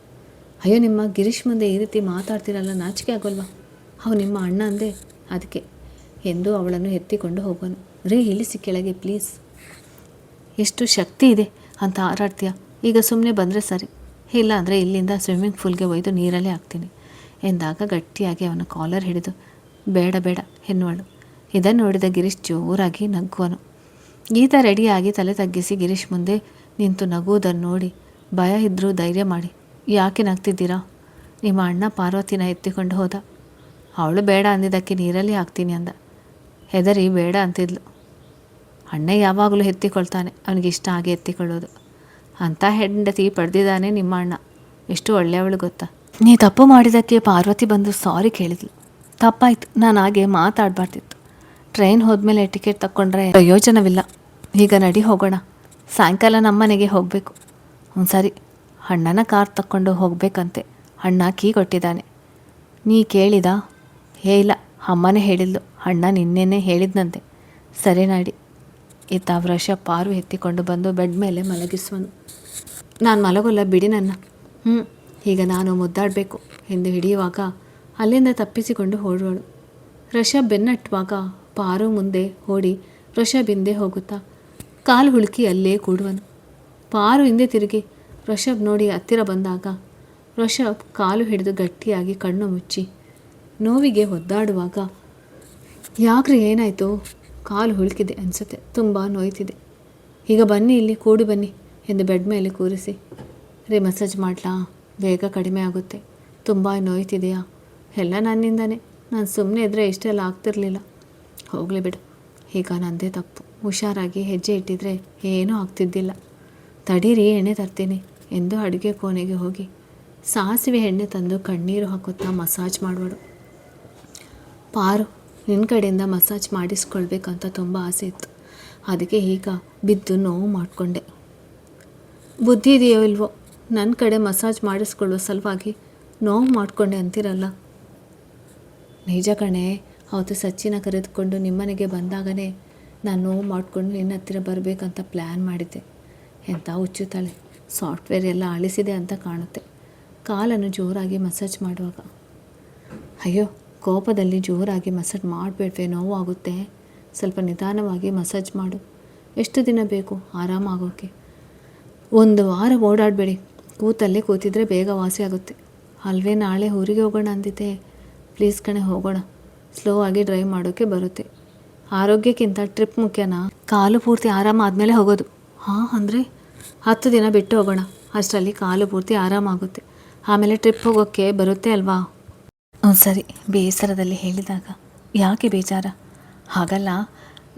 ಅಯ್ಯೋ, ನಿಮ್ಮ ಗಿರೀಶ್ ಮುಂದೆ ಈ ರೀತಿ ಮಾತಾಡ್ತಿರಲ್ಲ, ನಾಚಿಕೆ ಆಗೋಲ್ವಾ? ಅವು ನಿಮ್ಮ ಅಣ್ಣ ಅಂದೆ, ಅದಕ್ಕೆ ಎಂದು ಅವಳನ್ನು ಎತ್ತಿಕೊಂಡು ಹೋಗೋನು. ರೇ, ಇಳಿಸಿ ಕೆಳಗೆ ಪ್ಲೀಸ್. ಎಷ್ಟು ಶಕ್ತಿ ಇದೆ ಅಂತ ಹಾರಾಡ್ತೀಯ? ಈಗ ಸುಮ್ಮನೆ ಬಂದರೆ ಸರಿ, ಇಲ್ಲ ಅಂದರೆ ಇಲ್ಲಿಂದ ಸ್ವಿಮ್ಮಿಂಗ್ ಪೂಲ್ಗೆ ಒಯ್ದು ನೀರಲ್ಲೇ ಹಾಕ್ತೀನಿ ಎಂದಾಗ ಗಟ್ಟಿಯಾಗಿ ಅವನ ಕಾಲರ್ ಹಿಡಿದು ಬೇಡ ಬೇಡ ಎನ್ನುವಳು. ಇದನ್ನು ನೋಡಿದ ಗಿರೀಶ್ ಜೋರಾಗಿ ನಗುವನು. ಗೀತಾ ರೆಡಿಯಾಗಿ ತಲೆ ತಗ್ಗಿಸಿ ಗಿರೀಶ್ ಮುಂದೆ ನಿಂತು ನಗುವುದನ್ನು ನೋಡಿ, ಭಯ ಇದ್ದರೂ ಧೈರ್ಯ ಮಾಡಿ, ಯಾಕೆ ನಗ್ತಿದ್ದೀರಾ? ನಿಮ್ಮ ಅಣ್ಣ ಪಾರ್ವತಿನ ಎತ್ತಿಕೊಂಡು ಹೋದ. ಅವಳು ಬೇಡ ಅಂದಿದ್ದಕ್ಕೆ ನೀರಲ್ಲಿ ಹಾಕ್ತೀನಿ ಅಂದ. ಹೆದರಿ ಬೇಡ ಅಂತಿದ್ಲು. ಅಣ್ಣ ಯಾವಾಗಲೂ ಎತ್ತಿಕೊಳ್ತಾನೆ, ಅವನಿಗಿಷ್ಟ ಹಾಗೆ ಎತ್ತಿಕೊಳ್ಳೋದು. ಅಂಥ ಹೆಂಡತಿ ಪಡೆದಿದ್ದಾನೆ ನಿಮ್ಮ ಅಣ್ಣ. ಎಷ್ಟು ಒಳ್ಳೆಯವಳು ಗೊತ್ತಾ? ನೀ ತಪ್ಪು ಮಾಡಿದ್ದಕ್ಕೆ ಪಾರ್ವತಿ ಬಂದು ಸಾರಿ ಕೇಳಿದ್ಲು. ತಪ್ಪಾಯ್ತು, ನಾನು ಹಾಗೆ ಮಾತಾಡಬಾರ್ದಿತ್ತು. ಟ್ರೈನ್ ಹೋದ್ಮೇಲೆ ಟಿಕೆಟ್ ತಕ್ಕೊಂಡ್ರೆ ಪ್ರಯೋಜನವಿಲ್ಲ. ಈಗ ನಡಿ ಹೋಗೋಣ. ಸಾಯಂಕಾಲ ನಮ್ಮನೆಗೆ ಹೋಗಬೇಕು. ಸರಿ, ಅಣ್ಣನ ಕಾರ್ ತಕ್ಕೊಂಡು ಹೋಗಬೇಕಂತೆ. ಅಣ್ಣ ಕೀ ಕೊಟ್ಟಿದ್ದಾನೆ. ನೀ ಕೇಳಿದ? ಇಲ್ಲ, ಅಮ್ಮನೇ ಹೇಳಿದ್ಲು. ಅಣ್ಣ ನಿನ್ನೆನೇ ಹೇಳಿದ್ನಂತೆ. ಸರಿ ನಡಿ. ಇತ್ತ ವೃಷಭ್ ಪಾರು ಎತ್ತಿಕೊಂಡು ಬಂದು ಬೆಡ್ ಮೇಲೆ ಮಲಗಿಸುವನು. ನಾನು ಮಲಗೋಲ್ಲ, ಬಿಡಿ ನನ್ನ. ಈಗ ನಾನು ಮುದ್ದಾಡಬೇಕು ಎಂದು ಹಿಡಿಯುವಾಗ ಅಲ್ಲಿಂದ ತಪ್ಪಿಸಿಕೊಂಡು ಓಡುವಳು. ವೃಷಭ್ ಬೆನ್ನಟ್ಟುವಾಗ ಪಾರು ಮುಂದೆ ಓಡಿ ವೃಷಭ್ ಹಿಂದೆ ಹೋಗುತ್ತಾ ಕಾಲು ಹುಳುಕಿ ಅಲ್ಲೇ ಕೂಡುವನು. ಪಾರು ಹಿಂದೆ ತಿರುಗಿ ವೃಷಭ್ ನೋಡಿ ಹತ್ತಿರ ಬಂದಾಗ ವೃಷಭ್ ಕಾಲು ಹಿಡಿದು ಗಟ್ಟಿಯಾಗಿ ಕಣ್ಣು ಮುಚ್ಚಿ ನೋವಿಗೆ ಒದ್ದಾಡುವಾಗ, ಯಾಕ್ರಿ ಏನಾಯಿತು? ಕಾಲು ಹುಳುಕಿದೆ ಅನಿಸುತ್ತೆ, ತುಂಬ ನೋಯ್ತಿದೆ. ಈಗ ಬನ್ನಿ, ಇಲ್ಲಿ ಕೂಡಿ ಬನ್ನಿ ಎಂದು ಬೆಡ್ ಮೇಲೆ ಕೂರಿಸಿ, ಮಸಾಜ್ ಮಾಡಲಾ? ಬೇಗ ಕಡಿಮೆ ಆಗುತ್ತೆ. ತುಂಬ ನೋಯ್ತಿದೆಯಾ? ಎಲ್ಲ ನನ್ನಿಂದನೇ. ನಾನು ಸುಮ್ಮನೆ ಇದ್ದರೆ ಇಷ್ಟೆಲ್ಲ ಆಗ್ತಿರಲಿಲ್ಲ. ಹೋಗಲಿ ಬಿಡು, ಈಗ ನನ್ನದೇ ತಪ್ಪು. ಹುಷಾರಾಗಿ ಹೆಜ್ಜೆ ಇಟ್ಟಿದ್ರೆ ಏನೂ ಆಗ್ತಿದ್ದಿಲ್ಲ. ತಡೀರಿ, ಎಣ್ಣೆ ತರ್ತೀನಿ ಎಂದು ಅಡುಗೆ ಕೋಣೆಗೆ ಹೋಗಿ ಸಾಸಿವೆ ಎಣ್ಣೆ ತಂದು ಕಣ್ಣೀರು ಹಾಕುತ್ತಾ ಮಸಾಜ್ ಮಾಡುವಳು. ಪಾರು, ನಿನ್ನ ಕಡೆಯಿಂದ ಮಸಾಜ್ ಮಾಡಿಸ್ಕೊಳ್ಬೇಕಂತ ತುಂಬ ಆಸೆ ಇತ್ತು. ಅದಕ್ಕೆ ಈಗ ಬಿದ್ದು ನೋವು ಮಾಡಿಕೊಂಡೆ. ಬುದ್ಧಿ ಇದೆಯೋ ಇಲ್ವೋ, ನನ್ನ ಕಡೆ ಮಸಾಜ್ ಮಾಡಿಸ್ಕೊಳ್ಳೋ ಸಲುವಾಗಿ ನೋವು ಮಾಡಿಕೊಂಡೆ ಅಂತಿರಲ್ಲ. ನಿಜ ಕಣೆ, ಅವತ್ತು ಸಚ್ಚಿನ ಕರೆದುಕೊಂಡು ನಿಮ್ಮನೆಗೆ ಬಂದಾಗಲೇ ನಾನು ನೋವು ಮಾಡಿಕೊಂಡು ನಿನ್ನ ಹತ್ತಿರ ಬರಬೇಕಂತ ಪ್ಲ್ಯಾನ್ ಮಾಡಿದ್ದೆ. ಎಂಥ ಹುಚ್ಚುತ್ತಾಳೆ, ಸಾಫ್ಟ್ವೇರ್ ಎಲ್ಲ ಅಳಿಸಿದೆ ಅಂತ ಕಾಣುತ್ತೆ. ಕಾಲನ್ನು ಜೋರಾಗಿ ಮಸಾಜ್ ಮಾಡುವಾಗ, ಅಯ್ಯೋ ಕೋಪದಲ್ಲಿ ಜೋರಾಗಿ ಮಸಾಜ್ ಮಾಡಬೇಡ್ವೆ, ನೋವಾಗುತ್ತೆ. ಸ್ವಲ್ಪ ನಿಧಾನವಾಗಿ ಮಸಾಜ್ ಮಾಡು. ಎಷ್ಟು ದಿನ ಬೇಕು ಆರಾಮಾಗೋಕ್ಕೆ? 1 ವಾರ ಓಡಾಡಬೇಡಿ, ಕೂತಲ್ಲೇ ಕೂತಿದ್ರೆ ಬೇಗ ವಾಸಿ ಆಗುತ್ತೆ. ಅಲ್ವೇ ನಾಳೆ ಊರಿಗೆ ಹೋಗೋಣ ಅಂದಿದ್ದೆ. ಪ್ಲೀಸ್ ಕಣೆ, ಹೋಗೋಣ. ಸ್ಲೋ ಆಗಿ ಡ್ರೈವ್ ಮಾಡೋಕ್ಕೆ ಬರುತ್ತೆ. ಆರೋಗ್ಯಕ್ಕಿಂತ ಟ್ರಿಪ್ ಮುಖ್ಯನಾ? ಕಾಲು ಪೂರ್ತಿ ಆರಾಮಾದಮೇಲೆ ಹೋಗೋದು. ಹಾಂ, ಅಂದರೆ 10 ದಿನ ಬಿಟ್ಟು ಹೋಗೋಣ. ಅಷ್ಟರಲ್ಲಿ ಕಾಲು ಪೂರ್ತಿ ಆರಾಮಾಗುತ್ತೆ. ಆಮೇಲೆ ಟ್ರಿಪ್ ಹೋಗೋಕ್ಕೆ ಬರುತ್ತೆ ಅಲ್ವಾ? ಸರಿ, ಬೇಸರದಲ್ಲಿ ಹೇಳಿದಾಗ, ಯಾಕೆ ಬೇಜಾರ? ಹಾಗಲ್ಲ,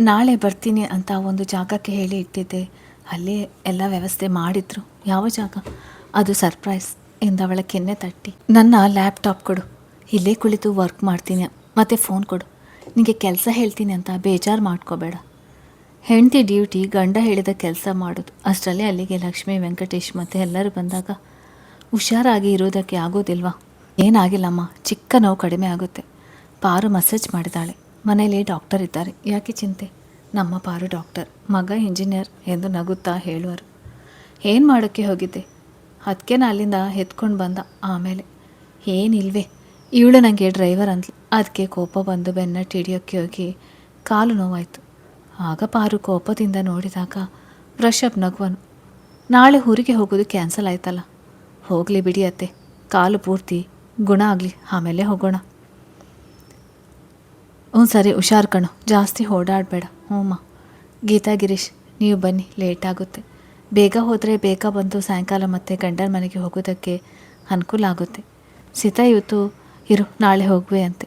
ನಾಳೆ ಬರ್ತೀನಿ ಅಂತ ಒಂದು ಜಾಗಕ್ಕೆ ಹೇಳಿ ಇಟ್ಟಿದ್ದೆ. ಅಲ್ಲಿ ಎಲ್ಲ ವ್ಯವಸ್ಥೆ ಮಾಡಿದ್ರು. ಯಾವ ಜಾಗ? ಅದು ಸರ್ಪ್ರೈಸ್ ಎಂದವಳ ಕೆನ್ನೆ ತಟ್ಟಿ, ನನ್ನ ಲ್ಯಾಪ್ಟಾಪ್ ಕೊಡು, ಇಲ್ಲೇ ಕುಳಿತು ವರ್ಕ್ ಮಾಡ್ತೀನಿ. ಮತ್ತು ಫೋನ್ ಕೊಡು, ನಿನಗೆ ಕೆಲಸ ಹೇಳ್ತೀನಿ ಅಂತ ಬೇಜಾರು ಮಾಡ್ಕೋಬೇಡ. ಹೆಂಡತಿ ಡ್ಯೂಟಿ ಗಂಡ ಹೇಳಿದ ಕೆಲಸ ಮಾಡೋದು. ಅಷ್ಟರಲ್ಲೇ ಅಲ್ಲಿಗೆ ಲಕ್ಷ್ಮೀ, ವೆಂಕಟೇಶ್ ಮತ್ತು ಎಲ್ಲರೂ ಬಂದಾಗ ಹುಷಾರಾಗಿ ಇರೋದಕ್ಕೆ ಆಗೋದಿಲ್ವಾ? ಏನಾಗಿಲ್ಲಮ್ಮ, ಚಿಕ್ಕ ನೋವು ಕಡಿಮೆ ಆಗುತ್ತೆ. ಪಾರು ಮಸಾಜ್ ಮಾಡಿದಾಳೆ. ಮನೇಲಿ ಡಾಕ್ಟರ್ ಇದ್ದಾರೆ, ಯಾಕೆ ಚಿಂತೆ? ನಮ್ಮ ಪಾರು ಡಾಕ್ಟರ್, ಮಗ ಇಂಜಿನಿಯರ್ ಎಂದು ನಗುತ್ತಾ ಹೇಳುವರು. ಏನು ಮಾಡೋಕ್ಕೆ ಹೋಗಿದ್ದೆ? ಅದಕ್ಕೆ ನಾನು ಅಲ್ಲಿಂದ ಎತ್ಕೊಂಡು ಬಂದ. ಆಮೇಲೆ ಏನಿಲ್ವೇ, ಇವಳು ನನಗೆ ಡ್ರೈವರ್ ಅಂದ್ಲು. ಅದಕ್ಕೆ ಕೋಪ ಬಂದು ಬೆನ್ನಟ್ಟಿ ಹಿಡಿಯೋಕ್ಕೆ ಹೋಗಿ ಕಾಲು ನೋವಾಯಿತು. ಆಗ ಪಾರು ಕೋಪದಿಂದ ನೋಡಿದಾಗ ವೃಷಭ್ ನಗುವನು. ನಾಳೆ ಊರಿಗೆ ಹೋಗೋದು ಕ್ಯಾನ್ಸಲ್ ಆಯ್ತಲ್ಲ. ಹೋಗಲಿ ಬಿಡಿ ಅತ್ತೆ, ಕಾಲು ಪೂರ್ತಿ ಗುಣ ಆಗಲಿ, ಆಮೇಲೆ ಹೋಗೋಣ. ಸರಿ, ಹುಷಾರು ಕಣು, ಜಾಸ್ತಿ ಓಡಾಡಬೇಡ. ಹ್ಞೂಮ್ಮ. ಗೀತಾ, ಗಿರೀಶ್, ನೀವು ಬನ್ನಿ, ಲೇಟ್ ಆಗುತ್ತೆ. ಬೇಗ ಹೋದರೆ ಬೇಗ ಬಂದು ಸಾಯಂಕಾಲ ಮತ್ತೆ ಗಂಡನ ಮನೆಗೆ ಹೋಗೋದಕ್ಕೆ ಅನುಕೂಲ ಆಗುತ್ತೆ. ಸೀತಾ ಇವತ್ತು ಇರು, ನಾಳೆ ಹೋಗುವೆ ಅಂತೆ.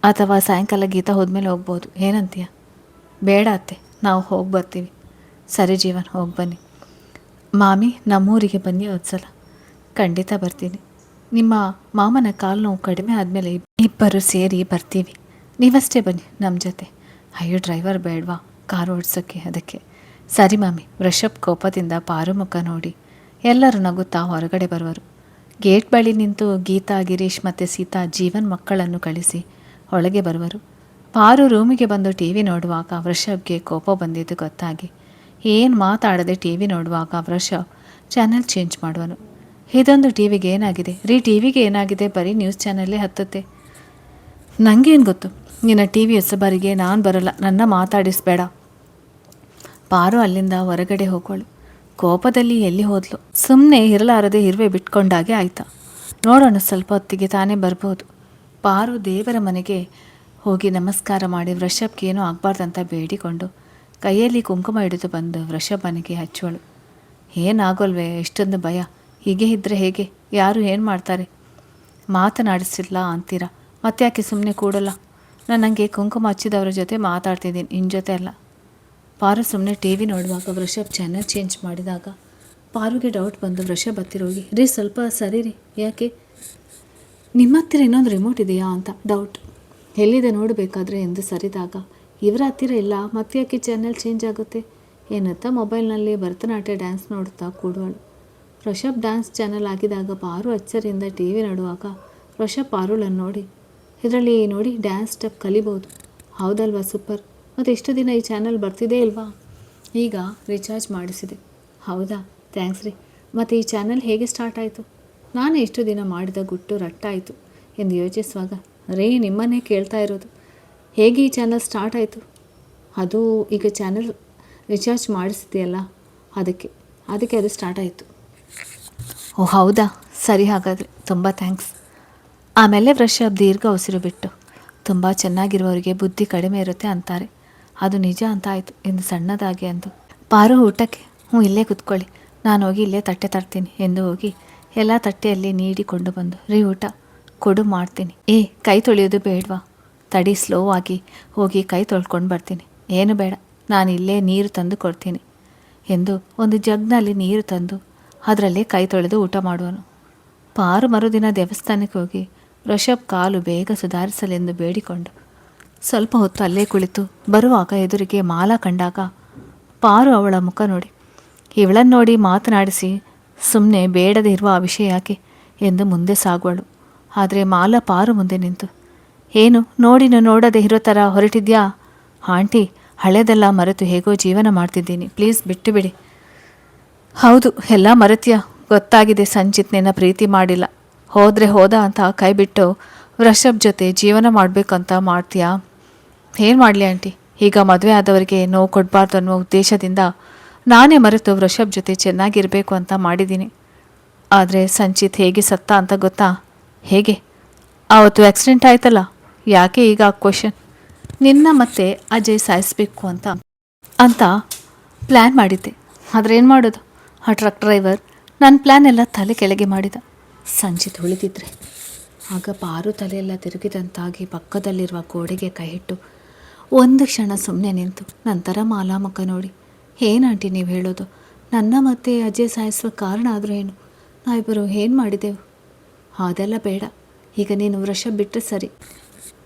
ಅಥವಾ ಸಾಯಂಕಾಲ ಗೀತಾ ಹೋದ್ಮೇಲೆ ಹೋಗ್ಬೋದು, ಏನಂತೀಯ? ಬೇಡ ಅತ್ತೆ, ನಾವು ಹೋಗಿ ಬರ್ತೀವಿ. ಸರಿ ಜೀವನ್, ಹೋಗಿ ಬನ್ನಿ. ಮಾಮಿ, ನಮ್ಮೂರಿಗೆ ಬನ್ನಿ ಒಂದ್ಸಲ. ಖಂಡಿತ ಬರ್ತೀನಿ. ನಿಮ್ಮ ಮಾಮನ ಕಾಲು ನೋವು ಕಡಿಮೆ ಆದಮೇಲೆ ಇಬ್ಬರು ಸೇರಿ ಬರ್ತೀವಿ. ನೀವಷ್ಟೇ ಬನ್ನಿ ನಮ್ಮ ಜೊತೆ. ಅಯ್ಯೋ, ಡ್ರೈವರ್ ಬೇಡವಾ ಕಾರು ಓಡಿಸೋಕ್ಕೆ? ಅದಕ್ಕೆ. ಸರಿ ಮಾಮಿ. ವೃಷಭ್ ಕೋಪದಿಂದ ಪಾರು ಮುಖ ನೋಡಿ ಎಲ್ಲರೂ ನಗುತ್ತಾ ಹೊರಗಡೆ ಬರುವರು. ಗೇಟ್ ಬಳಿ ನಿಂತು ಗೀತಾ, ಗಿರೀಶ್ ಮತ್ತು ಸೀತಾ ಜೀವನ್ ಮಕ್ಕಳನ್ನು ಕಳಿಸಿ ಒಳಗೆ ಬರುವರು. ಪಾರು ರೂಮಿಗೆ ಬಂದು ಟಿ ವಿ ನೋಡುವಾಗ ವೃಷಭ್ಗೆ ಕೋಪ ಬಂದಿದ್ದು ಗೊತ್ತಾಗಿ ಏನು ಮಾತಾಡದೆ ಟಿ ವಿ ನೋಡುವಾಗ ವೃಷಭ್ ಚಾನೆಲ್ ಚೇಂಜ್ ಮಾಡುವನು. ಇದೊಂದು ಟಿ ವಿಗೆ ಏನಾಗಿದೆ ಟಿ ವಿಗೆ ಏನಾಗಿದೆ? ಬರೀ ನ್ಯೂಸ್ ಚಾನಲ್ಲೇ ಹತ್ತುತ್ತೆ. ನನಗೇನು ಗೊತ್ತು? ನಿನ್ನ ಟಿ ವಿ ಹೊಸಬರಿಗೆ ನಾನು ಬರೋಲ್ಲ, ನನ್ನ ಮಾತಾಡಿಸ್ಬೇಡ. ಪಾರು ಅಲ್ಲಿಂದ ಹೊರಗಡೆ ಹೋಗೋಳು. ಕೋಪದಲ್ಲಿ ಎಲ್ಲಿ ಹೋದ್ಲು? ಸುಮ್ಮನೆ ಇರಲಾರದೆ ಇರುವೆ ಬಿಟ್ಕೊಂಡಾಗೆ ಆಯ್ತಾ. ನೋಡೋಣ, ಸ್ವಲ್ಪ ಹೊತ್ತಿಗೆ ತಾನೇ ಬರ್ಬೋದು. ಪಾರು ದೇವರ ಮನೆಗೆ ಹೋಗಿ ನಮಸ್ಕಾರ ಮಾಡಿ ವೃಷಭ್ಗೆ ಏನೂ ಆಗಬಾರ್ದಂತ ಬೇಡಿಕೊಂಡು ಕೈಯಲ್ಲಿ ಕುಂಕುಮ ಹಿಡಿದು ಬಂದು ವೃಷಭ್ ಮನೆಗೆ ಹಚ್ಚುವಳು. ಏನಾಗೋಲ್ವೇ ಎಷ್ಟೊಂದು ಭಯ? ಹೀಗೆ ಇದ್ದರೆ ಹೇಗೆ? ಯಾರು ಏನು ಮಾಡ್ತಾರೆ? ಮಾತನಾಡಿಸಿಲ್ಲ ಅಂತೀರಾ, ಮತ್ತೆ ಯಾಕೆ ಸುಮ್ಮನೆ ಕೂಡಲ್ಲ? ನಾನು ನನಗೆ ಕುಂಕುಮ ಹಚ್ಚಿದವ್ರ ಜೊತೆ ಮಾತಾಡ್ತಿದ್ದೀನಿ, ನಿನ್ನ ಜೊತೆ ಅಲ್ಲ. ಪಾರು ಸುಮ್ಮನೆ ಟಿ ವಿ ನೋಡುವಾಗ ವೃಷಭ್ ಚಾನಲ್ ಚೇಂಜ್ ಮಾಡಿದಾಗ ಪಾರುಗೆ ಡೌಟ್ ಬಂದು ವೃಷಭ್ ಹತ್ತಿರ ಹೋಗಿ, ಸ್ವಲ್ಪ ಸರಿ ರೀ, ಯಾಕೆ? ನಿಮ್ಮ ಹತ್ತಿರ ಇನ್ನೊಂದು ರಿಮೋಟ್ ಇದೆಯಾ ಅಂತ ಡೌಟ್. ಎಲ್ಲಿದೆ ನೋಡಬೇಕಾದ್ರೆ ಎಂದು ಸರಿದಾಗ ಇವರ ಹತ್ತಿರ ಇಲ್ಲ, ಮತ್ತೆ ಯಾಕೆ ಚಾನೆಲ್ ಚೇಂಜ್ ಆಗುತ್ತೆ ಎನ್ನುತ್ತಾ ಮೊಬೈಲ್ನಲ್ಲಿ ಭರತನಾಟ್ಯ ಡ್ಯಾನ್ಸ್ ನೋಡುತ್ತಾ ಕೂಡುವಳು. ಋಷಭ್ ಡ್ಯಾನ್ಸ್ ಚಾನಲ್ ಆಗಿದಾಗ ಪಾರು ಅಚ್ಚರಿಯಿಂದ ಟಿ ವಿ ನೋಡುವಾಗ ಋಷಭ್ ಪಾರುಳನ್ನು ನೋಡಿ, ಇದರಲ್ಲಿ ನೋಡಿ ಡ್ಯಾನ್ಸ್ ಸ್ಟೆಪ್ ಕಲಿಬೋದು, ಹೌದಲ್ವಾ ಸೂಪರ್, ಮತ್ತು ಎಷ್ಟು ದಿನ ಈ ಚಾನಲ್ ಬರ್ತಿದೆ ಇಲ್ವಾ? ಈಗ ರಿಚಾರ್ಜ್ ಮಾಡಿಸಿದೆ. ಹೌದಾ, ಥ್ಯಾಂಕ್ಸ್ ರೀ. ಮತ್ತು ಈ ಚಾನಲ್ ಹೇಗೆ ಸ್ಟಾರ್ಟ್ ಆಯಿತು? ನಾನು ಎಷ್ಟು ದಿನ ಮಾಡಿದ ಗುಟ್ಟು ರಟ್ಟಾಯಿತು ಎಂದು ಯೋಚಿಸುವಾಗ, ರೇ ನಿಮ್ಮನ್ನೇ ಕೇಳ್ತಾ ಇರೋದು, ಹೇಗೆ ಈ ಚಾನಲ್ ಸ್ಟಾರ್ಟ್ ಆಯಿತು? ಅದು ಈಗ ಚಾನಲ್ ರಿಚಾರ್ಜ್ ಮಾಡಿಸಿದೆಯಲ್ಲ, ಅದಕ್ಕೆ ಅದು ಸ್ಟಾರ್ಟ್ ಆಯಿತು. ಓ ಹೌದಾ, ಸರಿ, ಹಾಗಾದರೆ ತುಂಬ ಥ್ಯಾಂಕ್ಸ್. ಆಮೇಲೆ ಋಷಭ್ ದೀರ್ಘ ಉಸಿರು ಬಿಟ್ಟು, ತುಂಬ ಚೆನ್ನಾಗಿರುವವರಿಗೆ ಬುದ್ಧಿ ಕಡಿಮೆ ಇರುತ್ತೆ ಅಂತಾರೆ, ಅದು ನಿಜ ಅಂತ ಆಯಿತು ಎಂದು ಸಣ್ಣದಾಗಿ ಅಂದು. ಪಾರು ಊಟಕ್ಕೆ? ಇಲ್ಲೇ ಕೂತ್ಕೊಳ್ಳಿ, ನಾನು ಹೋಗಿ ಇಲ್ಲೇ ತಟ್ಟೆ ತರ್ತೀನಿ ಎಂದು ಹೋಗಿ ಎಲ್ಲ ತಟ್ಟೆಯಲ್ಲಿ ನೀಡಿಕೊಂಡು ಬಂದು, ರೀ ಊಟ ಕೊಡು ಮಾಡ್ತೀನಿ. ಕೈ ತೊಳೆಯೋದು ಬೇಡವಾ? ತಡಿ, ಸ್ಲೋ ಆಗಿ ಹೋಗಿ ಕೈ ತೊಳ್ಕೊಂಡು ಬರ್ತೀನಿ. ಏನು ಬೇಡ, ನಾನು ಇಲ್ಲೇ ನೀರು ತಂದು ಕೊಡ್ತೀನಿ ಎಂದು ಒಂದು ಜಗ್ನಲ್ಲಿ ನೀರು ತಂದು ಅದರಲ್ಲೇ ಕೈ ತೊಳೆದು ಊಟ ಮಾಡುವನು. ಪಾರು ಮರುದಿನ ದೇವಸ್ಥಾನಕ್ಕೆ ಹೋಗಿ ಋಷಭ್ ಕಾಲು ಬೇಗ ಸುಧಾರಿಸಲೆಂದು ಬೇಡಿಕೊಂಡು ಸ್ವಲ್ಪ ಹೊತ್ತು ಅಲ್ಲೇ ಕುಳಿತು ಬರುವಾಗ ಎದುರಿಗೆ ಮಾಲಾ ಕಂಡಾಗ ಪಾರು ಅವಳ ಮುಖ ನೋಡಿ, ಇವಳನ್ನು ನೋಡಿ ಮಾತನಾಡಿಸಿ ಸುಮ್ಮನೆ ಬೇಡದೇ ಇರುವ ಆ ವಿಷಯ ಯಾಕೆ ಎಂದು ಮುಂದೆ ಸಾಗುವಳು. ಆದರೆ ಮಾಲಾ ಪಾರು ಮುಂದೆ ನಿಂತು, ಏನು ನೋಡದೆ ಇರೋ ಥರ ಹೊರಟಿದ್ಯಾ? ಆಂಟಿ, ಹಳೆದೆಲ್ಲ ಮರೆತು ಹೇಗೋ ಜೀವನ ಮಾಡ್ತಿದ್ದೀನಿ, ಪ್ಲೀಸ್ ಬಿಟ್ಟು ಬಿಡಿ. ಹೌದು, ಎಲ್ಲ ಮರೆತ್ಯಾ? ಗೊತ್ತಾಗಿದೆ, ಸಂಚಿತ್ ನಿನ್ನ ಪ್ರೀತಿ ಮಾಡಿಲ್ಲ, ಹೋದರೆ ಹೋದ ಅಂತ ಕೈ ಬಿಟ್ಟು ಋಷಭ್ ಜೊತೆ ಜೀವನ ಮಾಡಬೇಕಂತ ಮಾಡ್ತೀಯಾ? ಏನು ಮಾಡಲಿ ಆಂಟಿ, ಈಗ ಮದುವೆ ಆದವರಿಗೆ ನೋವು ಕೊಡಬಾರ್ದು ಅನ್ನೋ ಉದ್ದೇಶದಿಂದ ನಾನೇ ಮರೆತು ಋಷಭ್ ಜೊತೆ ಚೆನ್ನಾಗಿರಬೇಕು ಅಂತ ಮಾಡಿದ್ದೀನಿ. ಆದರೆ ಸಂಚಿತ್ ಹೇಗೆ ಸತ್ತ ಅಂತ ಗೊತ್ತಾ? ಹೇಗೆ? ಆವತ್ತು ಆಕ್ಸಿಡೆಂಟ್ ಆಯ್ತಲ್ಲ, ಯಾಕೆ ಈಗ ಕ್ವಶನ್? ನಿನ್ನ ಮತ್ತೆ ಅಜಯ್ ಸಾಯಿಸಬೇಕು ಅಂತ ಪ್ಲ್ಯಾನ್ ಮಾಡಿದ್ದೆ, ಆದರೆ ಏನು ಮಾಡೋದು, ಆ ಟ್ರಕ್ ಡ್ರೈವರ್ ನನ್ನ ಪ್ಲ್ಯಾನ್ ಎಲ್ಲ ತಲೆ ಕೆಳಗೆ ಮಾಡಿದ. ಸಂಚಿತ್ ಉಳಿದಿದ್ರೆ. ಆಗ ಪಾರು ತಲೆಯೆಲ್ಲ ತಿರುಗಿದಂತಾಗಿ ಪಕ್ಕದಲ್ಲಿರುವ ಗೋಡೆಗೆ ಕೈ ಇಟ್ಟು ಒಂದು ಕ್ಷಣ ಸುಮ್ಮನೆ ನಿಂತು ನಂತರ ಮಾಲಾ ಮುಖ ನೋಡಿ, ಏನಂಟಿ ನೀವು ಹೇಳೋದು? ನನ್ನ ಮತ್ತೆ ಅಜಯ್ ಸಾಯಿಸುವ ಕಾರಣ ಆದರೂ ಏನು? ನಾವಿಬ್ಬರು ಏನು ಮಾಡಿದೆವು? ಅದೆಲ್ಲ ಬೇಡ, ಈಗ ನೀನು ಋಷಭ್ ಬಿಟ್ಟರೆ ಸರಿ,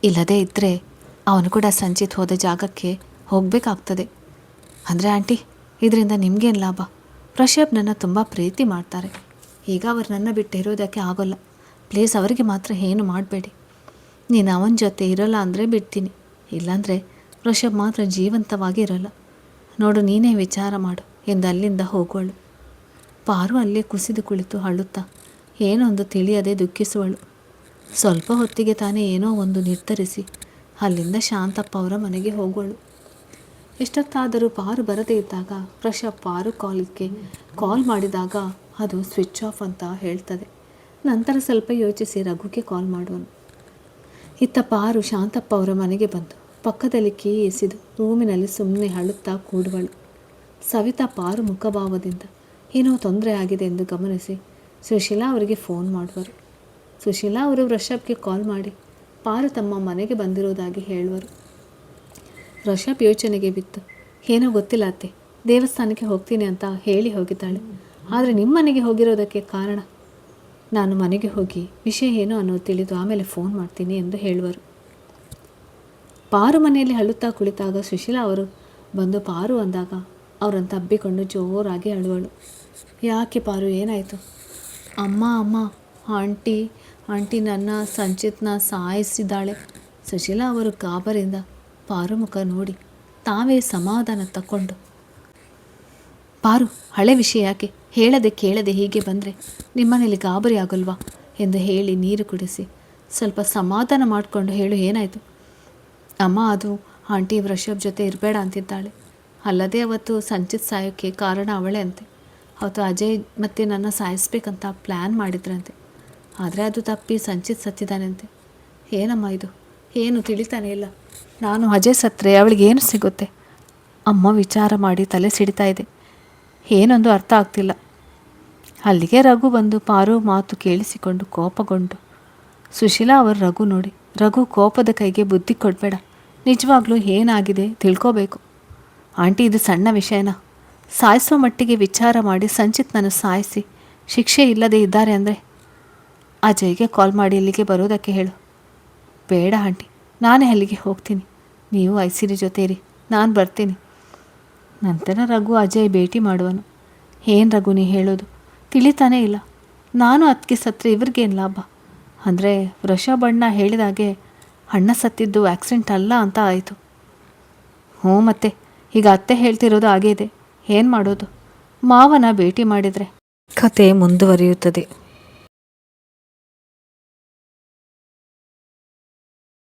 ಇಲ್ಲದೇ ಇದ್ದರೆ ಅವನು ಕೂಡ ಸಂಚಿತ್ ಹೋದ ಜಾಗಕ್ಕೆ ಹೋಗಬೇಕಾಗ್ತದೆ. ಅಂದರೆ ಆಂಟಿ, ಇದರಿಂದ ನಿಮಗೇನು ಲಾಭ? ಋಷಭ್ ನನ್ನ ತುಂಬ ಪ್ರೀತಿ ಮಾಡ್ತಾರೆ, ಈಗ ಅವರು ನನ್ನ ಬಿಟ್ಟು ಇರೋದಕ್ಕೆ ಆಗೋಲ್ಲ. ಪ್ಲೀಸ್ ಅವರಿಗೆ ಮಾತ್ರ ಏನು ಮಾಡಬೇಡಿ. ನೀನು ಅವನ ಜೊತೆ ಇರೋಲ್ಲ ಅಂದರೆ ಬಿಡ್ತೀನಿ, ಇಲ್ಲಾಂದರೆ ಋಷಭ್ ಮಾತ್ರ ಜೀವಂತವಾಗಿ ಇರೋಲ್ಲ. ನೋಡು, ನೀನೇ ವಿಚಾರ ಮಾಡು ಎಂದು ಅಲ್ಲಿಂದ ಹೋಗುವಳು. ಪಾರು ಅಲ್ಲೇ ಕುಸಿದು ಕುಳಿತು ಅಳುತ್ತಾ ಏನೊಂದು ತಿಳಿಯದೆ ದುಃಖಿಸುವಳು. ಸ್ವಲ್ಪ ಹೊತ್ತಿಗೆ ತಾನೇ ಏನೋ ಒಂದು ನಿರ್ಧರಿಸಿ ಅಲ್ಲಿಂದ ಶಾಂತಪ್ಪ ಅವರ ಮನೆಗೆ ಹೋಗುವಳು. ಎಷ್ಟೊತ್ತಾದರೂ ಪಾರು ಬರದೇ ಇದ್ದಾಗ ಋಷಭ್ ಪಾರು ಕಾಲ್ ಮಾಡಿದಾಗ ಅದು ಸ್ವಿಚ್ ಆಫ್ ಅಂತ ಹೇಳ್ತದೆ. ನಂತರ ಸ್ವಲ್ಪ ಯೋಚಿಸಿ ರಘುಗೆ ಕಾಲ್ ಮಾಡುವನು. ಇತ್ತ ಪಾರು ಶಾಂತಪ್ಪ ಅವರ ಮನೆಗೆ ಬಂದು ಪಕ್ಕದಲ್ಲಿ ಕೀ ಎಸೆದು ರೂಮಿನಲ್ಲಿ ಸುಮ್ಮನೆ ಅಳುತ್ತಾ ಕೂಡುವಳು. ಸವಿತಾ ಪಾರು ಮುಖಭಾವದಿಂದ ಏನೋ ತೊಂದರೆ ಆಗಿದೆ ಎಂದು ಗಮನಿಸಿ ಸುಶೀಲಾ ಅವರಿಗೆ ಫೋನ್ ಮಾಡುವರು. ಸುಶೀಲಾ ಅವರು ಋಷಭ್ಗೆ ಕಾಲ್ ಮಾಡಿ ಪಾರು ತಮ್ಮ ಮನೆಗೆ ಬಂದಿರೋದಾಗಿ ಹೇಳುವರು. ಋಷಭ್ ಯೋಚನೆಗೆ ಬಿತ್ತು, ಏನೋ ಗೊತ್ತಿಲ್ಲ ಅತ್ತೆ, ದೇವಸ್ಥಾನಕ್ಕೆ ಹೋಗ್ತೀನಿ ಅಂತ ಹೇಳಿ ಹೋಗಿದ್ದಾಳೆ, ಆದರೆ ನಿಮ್ಮ ಮನೆಗೆ ಹೋಗಿರೋದಕ್ಕೆ ಕಾರಣ? ನಾನು ಮನೆಗೆ ಹೋಗಿ ವಿಷಯ ಏನು ಅನ್ನೋದು ತಿಳಿದು ಆಮೇಲೆ ಫೋನ್ ಮಾಡ್ತೀನಿ ಎಂದು ಹೇಳುವರು. ಪಾರು ಮನೆಯಲ್ಲಿ ಅಳುತ್ತಾ ಕುಳಿತಾಗ ಸುಶೀಲಾ ಅವರು ಬಂದು ಪಾರು ಅಂದಾಗ ಅವರನ್ನು ತಬ್ಬಿಕೊಂಡು ಜೋರಾಗಿ ಅಳುವಳು. ಯಾಕೆ ಪಾರು, ಏನಾಯಿತು? ಅಮ್ಮ ಆಂಟಿ ನನ್ನ ಸಂಚಿತ್ನ ಸಾಯಿಸಿದ್ದಾಳೆ. ಸುಶೀಲಾ ಅವರು ಗಾಬರಿಂದ ಪಾರು ಮುಖ ನೋಡಿ ತಾವೇ ಸಮಾಧಾನ ತಕ್ಕೊಂಡು, ಪಾರು, ಹಳೆ ವಿಷಯ ಯಾಕೆ ಹೇಳದೆ ಕೇಳದೆ ಹೀಗೆ ಬಂದರೆ ನಿಮ್ಮನೇಲಿ ಗಾಬರಿ ಆಗೋಲ್ವಾ ಎಂದು ಹೇಳಿ ನೀರು ಕುಡಿಸಿ ಸ್ವಲ್ಪ ಸಮಾಧಾನ ಮಾಡಿಕೊಂಡು ಹೇಳು, ಏನಾಯಿತು? ಅಮ್ಮ, ಅದು ಆಂಟಿ ಋಷಭ್ ಜೊತೆ ಇರಬೇಡ ಅಂತಿದ್ದಾಳೆ. ಅಲ್ಲದೆ ಅವತ್ತು ಸಂಚಿತ್ ಸಾಯೋಕ್ಕೆ ಕಾರಣ ಅವಳೇ ಅಂತೆ. ಅವತ್ತು ಅಜಯ್ ಮತ್ತು ನನ್ನ ಸಾಯಿಸ್ಬೇಕಂತ ಪ್ಲ್ಯಾನ್ ಮಾಡಿದ್ರಂತೆ, ಆದರೆ ಅದು ತಪ್ಪಿ ಸಂಚಿತ್ ಸತ್ತಿದ್ದಾನಂತೆ. ಏನಮ್ಮ ಇದು, ಏನು ತಿಳಿತಾನೆ ಇಲ್ಲ. ನಾನು ಅಜಯ್ ಸತ್ತರೆ ಅವಳಿಗೇನು ಸಿಗುತ್ತೆ? ಅಮ್ಮ ವಿಚಾರ ಮಾಡಿ ತಲೆ ಸಿಡಿತಾ ಇದೆ, ಏನೊಂದು ಅರ್ಥ ಆಗ್ತಿಲ್ಲ. ಅಲ್ಲಿಗೆ ರಘು ಬಂದು ಪಾರು ಮಾತು ಕೇಳಿಸಿಕೊಂಡು ಕೋಪಗೊಂಡು ಸುಶೀಲಾ ಅವರು ರಘು ನೋಡಿ, ರಘು ಕೋಪದ ಕೈಗೆ ಬುದ್ಧಿ ಕೊಡಬೇಡ, ನಿಜವಾಗ್ಲೂ ಏನಾಗಿದೆ ತಿಳ್ಕೋಬೇಕು. ಆಂಟಿ, ಇದು ಸಣ್ಣ ವಿಷಯನ ಸಾಯಿಸೋ ಮಟ್ಟಿಗೆ ವಿಚಾರ ಮಾಡಿ ಸಂಚಿತ್ ನನ್ನ ಸಾಯಿಸಿ ಶಿಕ್ಷೆ ಇಲ್ಲದೆ ಇದ್ದಾರೆ ಅಂದರೆ ಅಜಯ್ಗೆ ಕಾಲ್ ಮಾಡಿ ಇಲ್ಲಿಗೆ ಬರೋದಕ್ಕೆ ಹೇಳು. ಬೇಡ ಆಂಟಿ, ನಾನೇ ಅಲ್ಲಿಗೆ ಹೋಗ್ತೀನಿ. ನೀವು ಐಸಿರಿ ಜೊತೆ ಇರಿ, ನಾನು ಬರ್ತೀನಿ. ನಂತರ ರಘು ಅಜಯ್ ಭೇಟಿ ಮಾಡುವನು. ಏನು ರಘು ನೀ ಹೇಳೋದು ತಿಳಿತಾನೇ ಇಲ್ಲ. ನಾನು ಅದಕ್ಕೆ ಸತ್ತರೆ ಇವ್ರಿಗೇನು ಲಾಭ? ಅಂದರೆ ವೃಷಭಣ್ಣ ಹೇಳಿದಾಗೆ ಅಣ್ಣ ಸತ್ತಿದ್ದು ಆಕ್ಸಿಡೆಂಟ್ ಅಲ್ಲ ಅಂತ ಆಯಿತು. ಹ್ಞೂ ಮತ್ತೆ ಈಗ ಅತ್ತೆ ಹೇಳ್ತಿರೋದು ಹಾಗೇ ಇದೆ. ಏನು ಮಾಡೋದು? ಮಾವನ ಭೇಟಿ ಮಾಡಿದರೆ ಕತೆ ಮುಂದುವರಿಯುತ್ತದೆ.